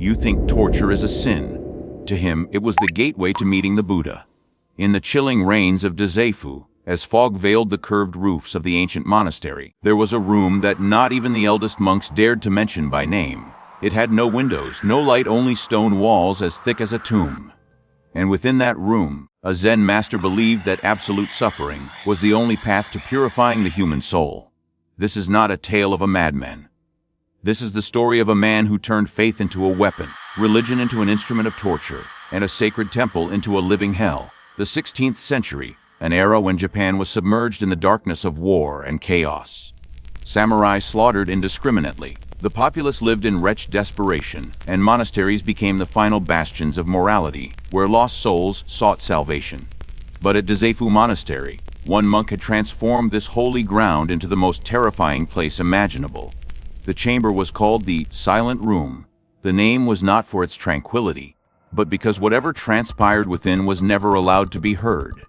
you think torture is a sin. To him, it was the gateway to meeting the Buddha. In the chilling rains of Dazaifu, as fog veiled the curved roofs of the ancient monastery, there was a room that not even the eldest monks dared to mention by name. It had no windows, no light, only stone walls as thick as a tomb. And within that room, a Zen master believed that absolute suffering was the only path to purifying the human soul. This is not a tale of a madman. This is the story of a man who turned faith into a weapon, religion into an instrument of torture, and a sacred temple into a living hell. The 16th century, an era when Japan was submerged in the darkness of war and chaos. Samurai slaughtered indiscriminately. The populace lived in wretched desperation, and monasteries became the final bastions of morality, where lost souls sought salvation. But at Dazaifu Monastery, one monk had transformed this holy ground into the most terrifying place imaginable. The chamber was called the Silent Room. The name was not for its tranquility, but because whatever transpired within was never allowed to be heard.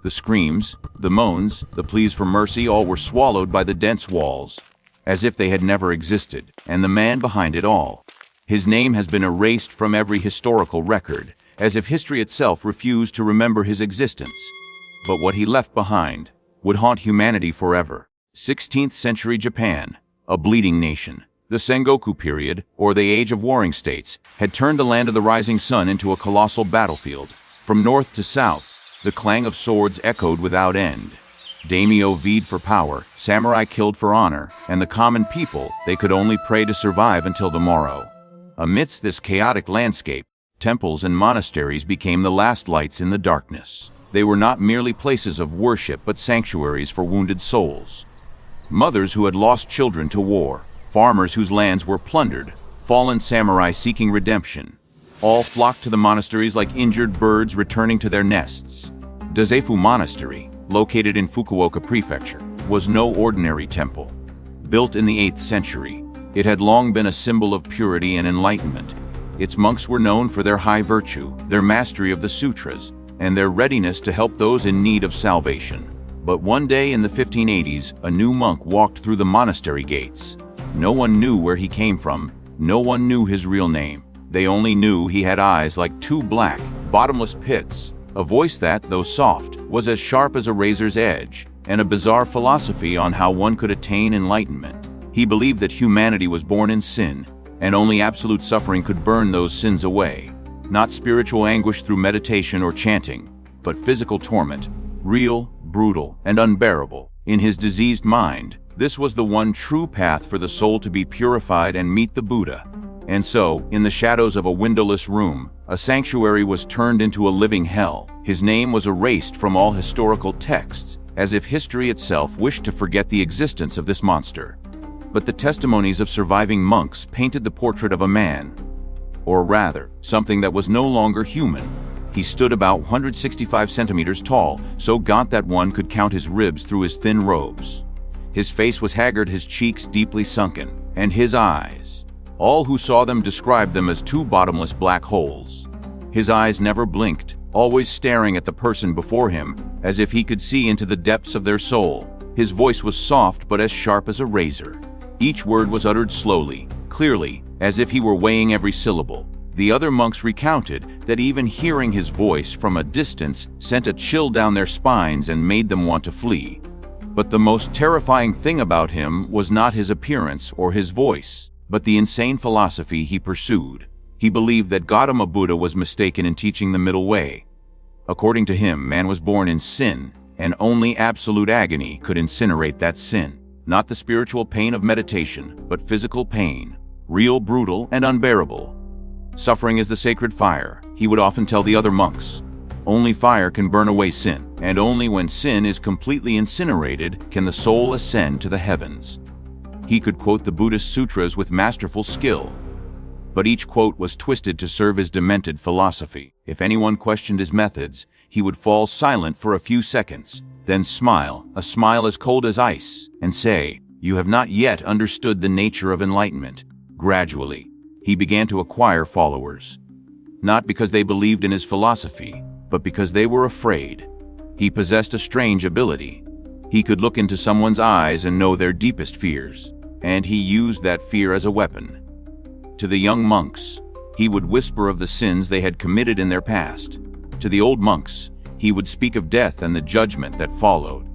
The screams, the moans, the pleas for mercy, all were swallowed by the dense walls, as if they had never existed, and the man behind it all. His name has been erased from every historical record, as if history itself refused to remember his existence. But what he left behind would haunt humanity forever. 16th century Japan, a bleeding nation. The Sengoku period, or the Age of Warring States, had turned the land of the rising sun into a colossal battlefield. From north to south, the clang of swords echoed without end. Daimyo vied for power, samurai killed for honor, and the common people, they could only pray to survive until the morrow. Amidst this chaotic landscape, temples and monasteries became the last lights in the darkness. They were not merely places of worship, but sanctuaries for wounded souls. Mothers who had lost children to war, farmers whose lands were plundered, fallen samurai seeking redemption, all flocked to the monasteries like injured birds returning to their nests. Dazaifu Monastery, located in Fukuoka Prefecture, was no ordinary temple. Built in the 8th century, it had long been a symbol of purity and enlightenment. Its monks were known for their high virtue, their mastery of the sutras, and their readiness to help those in need of salvation. But one day in the 1580s, a new monk walked through the monastery gates. No one knew where he came from. No one knew his real name. They only knew he had eyes like two black, bottomless pits, a voice that, though soft, was as sharp as a razor's edge, and a bizarre philosophy on how one could attain enlightenment. He believed that humanity was born in sin, and only absolute suffering could burn those sins away. Not spiritual anguish through meditation or chanting, but physical torment, real, brutal, and unbearable. In his diseased mind, this was the one true path for the soul to be purified and meet the Buddha. And so, in the shadows of a windowless room, a sanctuary was turned into a living hell. His name was erased from all historical texts, as if history itself wished to forget the existence of this monster. But the testimonies of surviving monks painted the portrait of a man, or rather, something that was no longer human. He stood about 165 centimeters tall, so gaunt that one could count his ribs through his thin robes. His face was haggard, his cheeks deeply sunken, and his eyes, all who saw them described them as two bottomless black holes. His eyes never blinked, always staring at the person before him, as if he could see into the depths of their soul. His voice was soft but as sharp as a razor. Each word was uttered slowly, clearly, as if he were weighing every syllable. The other monks recounted that even hearing his voice from a distance sent a chill down their spines and made them want to flee. But the most terrifying thing about him was not his appearance or his voice, but the insane philosophy he pursued. He believed that Gautama Buddha was mistaken in teaching the middle way. According to him, man was born in sin, and only absolute agony could incinerate that sin. Not the spiritual pain of meditation, but physical pain, real, brutal, and unbearable. Suffering is the sacred fire, he would often tell the other monks. Only fire can burn away sin, and only when sin is completely incinerated can the soul ascend to the heavens. He could quote the Buddhist sutras with masterful skill, but each quote was twisted to serve his demented philosophy. If anyone questioned his methods, he would fall silent for a few seconds, then smile, a smile as cold as ice, and say, "You have not yet understood the nature of enlightenment." Gradually, he began to acquire followers, not because they believed in his philosophy, but because they were afraid. He possessed a strange ability. He could look into someone's eyes and know their deepest fears, and he used that fear as a weapon. To the young monks, he would whisper of the sins they had committed in their past. To the old monks, he would speak of death and the judgment that followed.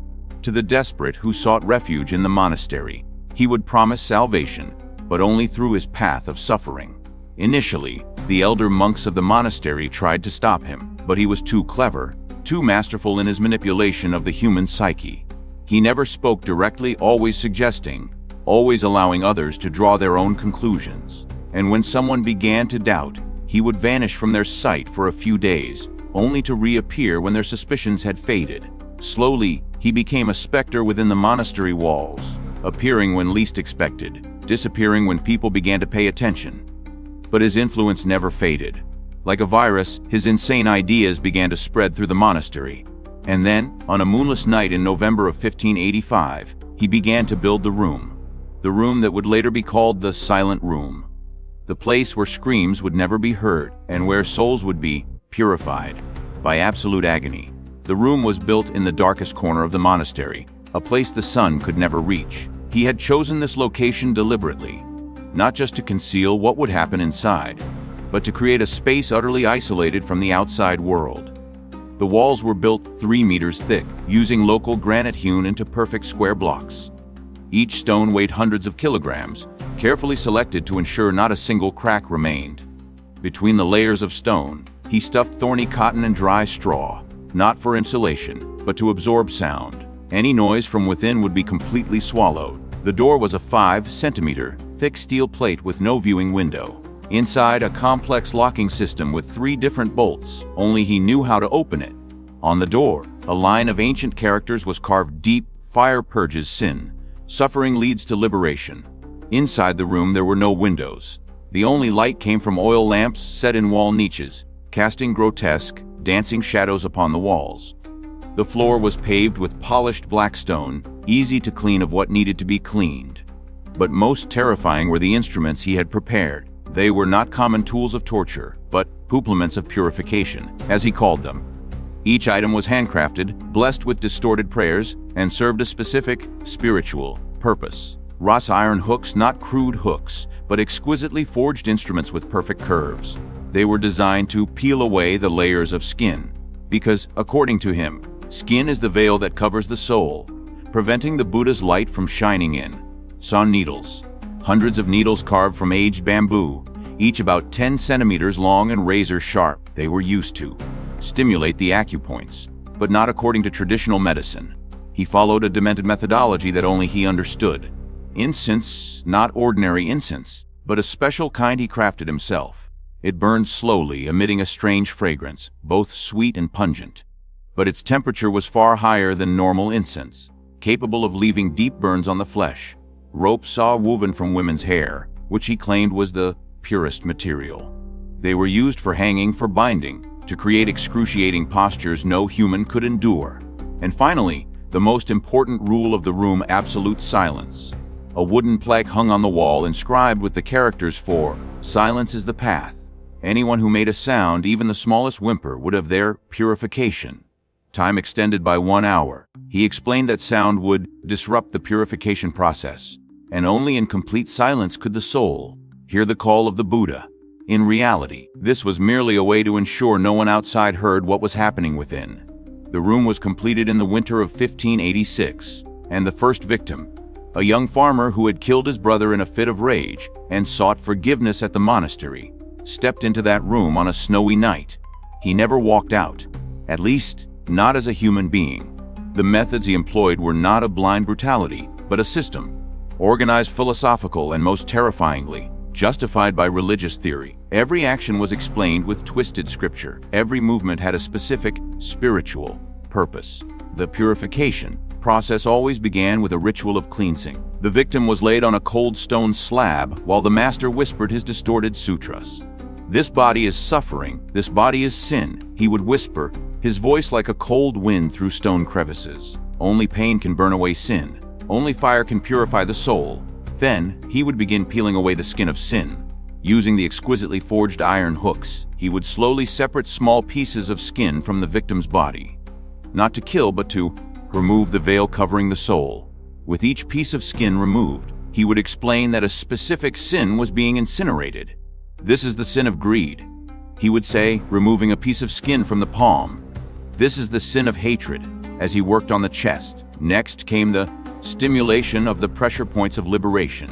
To the desperate who sought refuge in the monastery, he would promise salvation, but only through his path of suffering. Initially, the elder monks of the monastery tried to stop him, but he was too clever, too masterful in his manipulation of the human psyche. He never spoke directly, always suggesting, always allowing others to draw their own conclusions. And when someone began to doubt, he would vanish from their sight for a few days, only to reappear when their suspicions had faded. Slowly, he became a specter within the monastery walls, appearing when least expected, disappearing when people began to pay attention. But his influence never faded. Like a virus, his insane ideas began to spread through the monastery. And then, on a moonless night in November of 1585, he began to build the room that would later be called the Silent Room. The place where screams would never be heard and where souls would be purified by absolute agony. The room was built in the darkest corner of the monastery, a place the sun could never reach. He had chosen this location deliberately, not just to conceal what would happen inside, but to create a space utterly isolated from the outside world. The walls were built 3 meters thick, using local granite hewn into perfect square blocks. Each stone weighed hundreds of kilograms, carefully selected to ensure not a single crack remained. Between the layers of stone, he stuffed thorny cotton and dry straw, not for insulation, but to absorb sound. Any noise from within would be completely swallowed. The door was a 5-centimeter thick steel plate with no viewing window. Inside, a complex locking system with 3 different bolts, only he knew how to open it. On the door, a line of ancient characters was carved deep: fire purges sin, suffering leads to liberation. Inside the room there were no windows. The only light came from oil lamps set in wall niches, casting grotesque, dancing shadows upon the walls. The floor was paved with polished black stone, easy to clean of what needed to be cleaned. But most terrifying were the instruments he had prepared. They were not common tools of torture, but implements of purification, as he called them. Each item was handcrafted, blessed with distorted prayers, and served a specific, spiritual purpose. Wrought iron hooks, not crude hooks, but exquisitely forged instruments with perfect curves. They were designed to peel away the layers of skin, because, according to him, skin is the veil that covers the soul, preventing the Buddha's light from shining in. Sawn needles. Hundreds of needles carved from aged bamboo, each about 10 centimeters long and razor sharp. They were used to stimulate the acupoints, but not according to traditional medicine. He followed a demented methodology that only he understood. Incense, not ordinary incense, but a special kind he crafted himself. It burned slowly, emitting a strange fragrance, both sweet and pungent. But its temperature was far higher than normal incense, capable of leaving deep burns on the flesh. Ropes saw woven from women's hair, which he claimed was the purest material. They were used for hanging, for binding, to create excruciating postures no human could endure. And finally, the most important rule of the room: absolute silence. A wooden plaque hung on the wall inscribed with the characters for "Silence is the path." Anyone who made a sound, even the smallest whimper, would have their purification. Time extended by 1 hour. He explained that sound would disrupt the purification process, and only in complete silence could the soul hear the call of the Buddha. In reality, this was merely a way to ensure no one outside heard what was happening within. The room was completed in the winter of 1586, and the first victim, a young farmer who had killed his brother in a fit of rage and sought forgiveness at the monastery, stepped into that room on a snowy night. He never walked out, at least not as a human being. The methods he employed were not of blind brutality, but a system, organized, philosophical, and most terrifyingly, justified by religious theory. Every action was explained with twisted scripture. Every movement had a specific spiritual purpose. The purification process always began with a ritual of cleansing. The victim was laid on a cold stone slab while the master whispered his distorted sutras. "This body is suffering, this body is sin," he would whisper, his voice like a cold wind through stone crevices. "Only pain can burn away sin. Only fire can purify the soul." Then, he would begin peeling away the skin of sin. Using the exquisitely forged iron hooks, he would slowly separate small pieces of skin from the victim's body. Not to kill, but to remove the veil covering the soul. With each piece of skin removed, he would explain that a specific sin was being incinerated. "This is the sin of greed," he would say, removing a piece of skin from the palm. "This is the sin of hatred," as he worked on the chest. Next came the stimulation of the pressure points of liberation.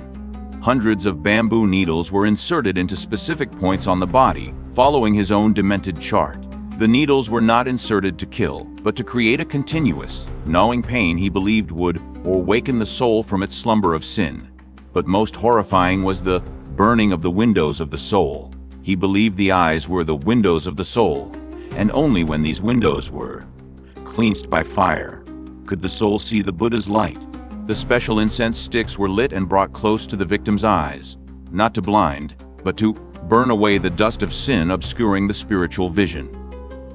Hundreds of bamboo needles were inserted into specific points on the body, following his own demented chart. The needles were not inserted to kill, but to create a continuous, gnawing pain he believed would awaken the soul from its slumber of sin. But most horrifying was the burning of the windows of the soul. He believed the eyes were the windows of the soul, and only when these windows were cleansed by fire could the soul see the Buddha's light. The special incense sticks were lit and brought close to the victim's eyes, not to blind, but to burn away the dust of sin obscuring the spiritual vision.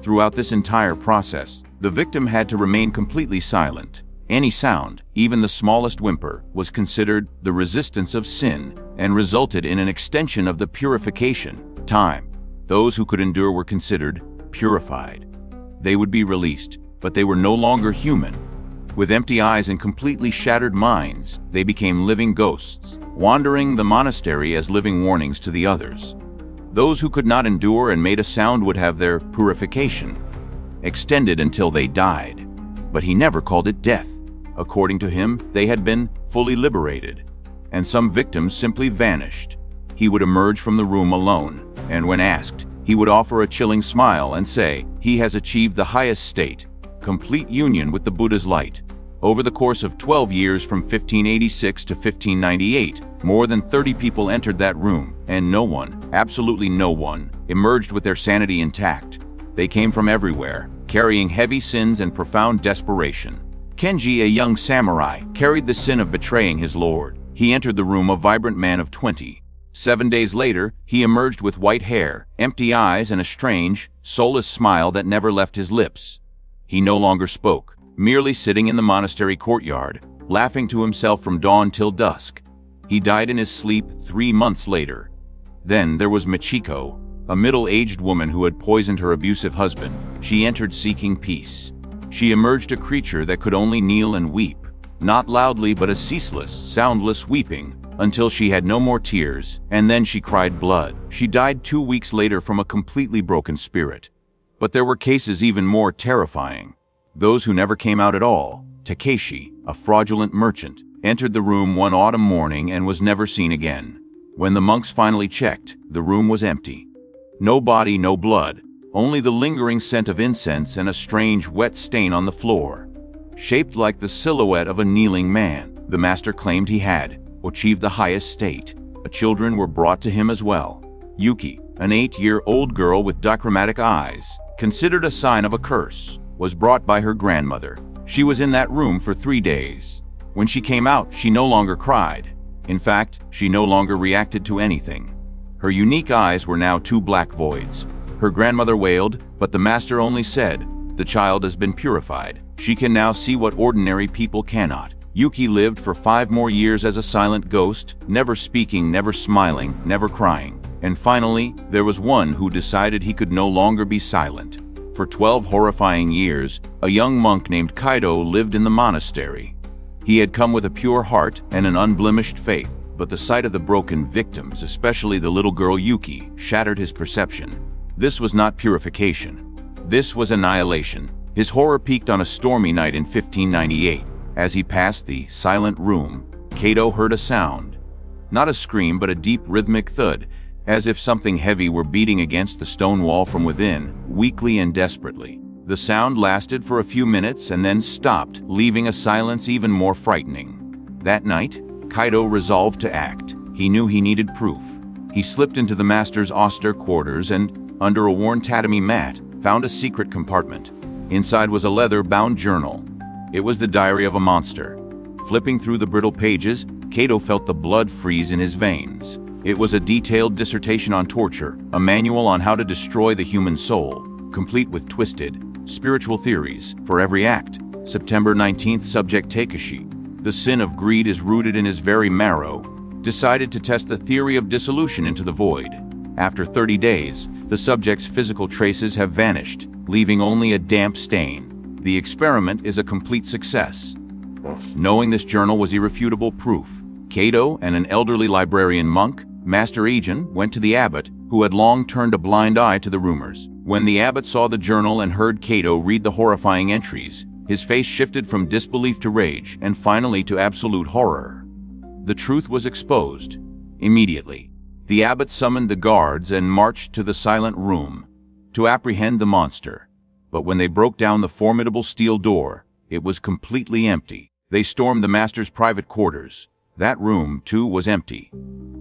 Throughout this entire process, the victim had to remain completely silent. Any sound, even the smallest whimper, was considered the resistance of sin and resulted in an extension of the purification time. Those who could endure were considered purified. They would be released, but they were no longer human. With empty eyes and completely shattered minds, they became living ghosts, wandering the monastery as living warnings to the others. Those who could not endure and made a sound would have their purification extended until they died. But he never called it death. According to him, they had been fully liberated, and some victims simply vanished. He would emerge from the room alone, and when asked, he would offer a chilling smile and say, "He has achieved the highest state, complete union with the Buddha's light." Over the course of 12 years from 1586 to 1598, more than 30 people entered that room, and no one, absolutely no one, emerged with their sanity intact. They came from everywhere, carrying heavy sins and profound desperation. Kenji, a young samurai, carried the sin of betraying his lord. He entered the room a vibrant man of 20. 7 days later, he emerged with white hair, empty eyes, and a strange, soulless smile that never left his lips. He no longer spoke, merely sitting in the monastery courtyard, laughing to himself from dawn till dusk. He died in his sleep 3 months later. Then there was Michiko, a middle-aged woman who had poisoned her abusive husband. She entered seeking peace. She emerged a creature that could only kneel and weep, not loudly but a ceaseless, soundless weeping, until she had no more tears, and then she cried blood. She died 2 weeks later from a completely broken spirit. But there were cases even more terrifying. Those who never came out at all. Takeshi, a fraudulent merchant, entered the room one autumn morning and was never seen again. When the monks finally checked, the room was empty. No body, no blood, only the lingering scent of incense and a strange wet stain on the floor. Shaped like the silhouette of a kneeling man, the master claimed he had achieved the highest state. Children were brought to him as well. Yuki, an 8-year-old girl with dichromatic eyes, considered a sign of a curse, was brought by her grandmother. She was in that room for 3 days. When she came out, she no longer cried. In fact, she no longer reacted to anything. Her unique eyes were now 2 black voids. Her grandmother wailed, but the master only said, "The child has been purified. She can now see what ordinary people cannot." Yuki lived for 5 more years as a silent ghost, never speaking, never smiling, never crying. And finally, there was one who decided he could no longer be silent. For 12 horrifying years, a young monk named Kaido lived in the monastery. He had come with a pure heart and an unblemished faith, but the sight of the broken victims, especially the little girl Yuki, shattered his perception. This was not purification. This was annihilation. His horror peaked on a stormy night in 1598. As he passed the silent room, Kaido heard a sound. Not a scream, but a deep rhythmic thud, as if something heavy were beating against the stone wall from within, weakly and desperately. The sound lasted for a few minutes and then stopped, leaving a silence even more frightening. That night, Kaido resolved to act. He knew he needed proof. He slipped into the master's austere quarters and, under a worn tatami mat, found a secret compartment. Inside was a leather-bound journal. It was the diary of a monster. Flipping through the brittle pages, Kaido felt the blood freeze in his veins. It was a detailed dissertation on torture, a manual on how to destroy the human soul, complete with twisted, spiritual theories for every act. September 19th, subject Takeshi, the sin of greed is rooted in his very marrow, decided to test the theory of dissolution into the void. After 30 days, the subject's physical traces have vanished, leaving only a damp stain. The experiment is a complete success. Knowing this journal was irrefutable proof, Kaido and an elderly librarian monk Master Aegon went to the abbot, who had long turned a blind eye to the rumors. When the abbot saw the journal and heard Cato read the horrifying entries, his face shifted from disbelief to rage and finally to absolute horror. The truth was exposed. Immediately, the abbot summoned the guards and marched to the silent room to apprehend the monster. But when they broke down the formidable steel door, it was completely empty. They stormed the master's private quarters. That room, too, was empty.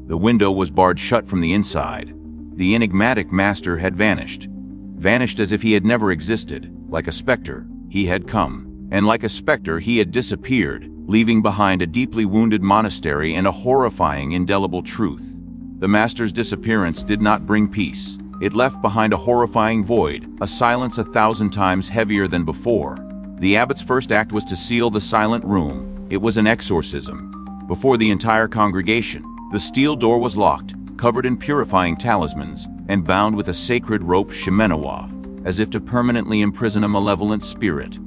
The window was barred shut from the inside. The enigmatic master had vanished. Vanished as if he had never existed. Like a specter, he had come. And like a specter, he had disappeared, leaving behind a deeply wounded monastery and a horrifying, indelible truth. The master's disappearance did not bring peace. It left behind a horrifying void, a silence 1,000 times heavier than before. The abbot's first act was to seal the silent room. It was an exorcism. Before the entire congregation, the steel door was locked, covered in purifying talismans, and bound with a sacred rope Shimenawaf, as if to permanently imprison a malevolent spirit.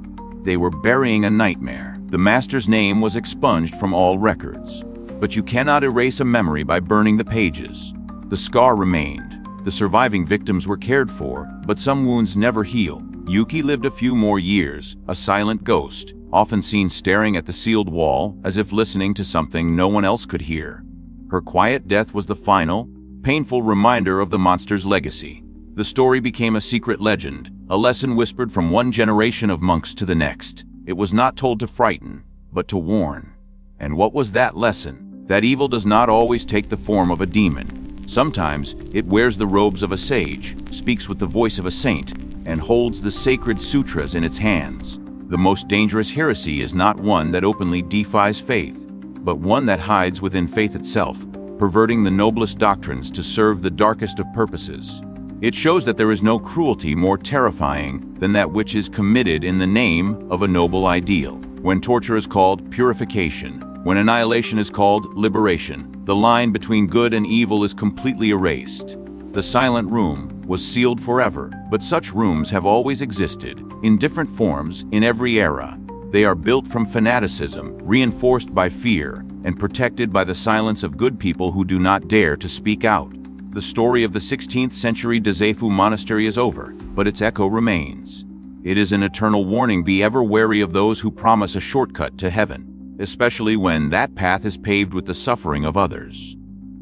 They were burying a nightmare. The master's name was expunged from all records. But you cannot erase a memory by burning the pages. The scar remained. The surviving victims were cared for, but some wounds never heal. Yuki lived a few more years, a silent ghost, often seen staring at the sealed wall as if listening to something no one else could hear. Her quiet death was the final, painful reminder of the monster's legacy. The story became a secret legend, a lesson whispered from one generation of monks to the next. It was not told to frighten, but to warn. And what was that lesson? That evil does not always take the form of a demon. Sometimes it wears the robes of a sage, speaks with the voice of a saint, and holds the sacred sutras in its hands. The most dangerous heresy is not one that openly defies faith, but one that hides within faith itself, perverting the noblest doctrines to serve the darkest of purposes. It shows that there is no cruelty more terrifying than that which is committed in the name of a noble ideal. When torture is called purification, when annihilation is called liberation, the line between good and evil is completely erased. The silent room was sealed forever, but such rooms have always existed, in different forms, in every era. They are built from fanaticism, reinforced by fear, and protected by the silence of good people who do not dare to speak out. The story of the 16th century Dazaifu Monastery is over, but its echo remains. It is an eternal warning: be ever wary of those who promise a shortcut to heaven, especially when that path is paved with the suffering of others.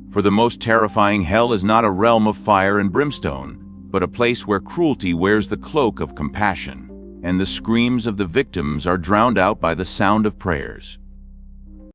For the most terrifying hell is not a realm of fire and brimstone, but a place where cruelty wears the cloak of compassion, and the screams of the victims are drowned out by the sound of prayers.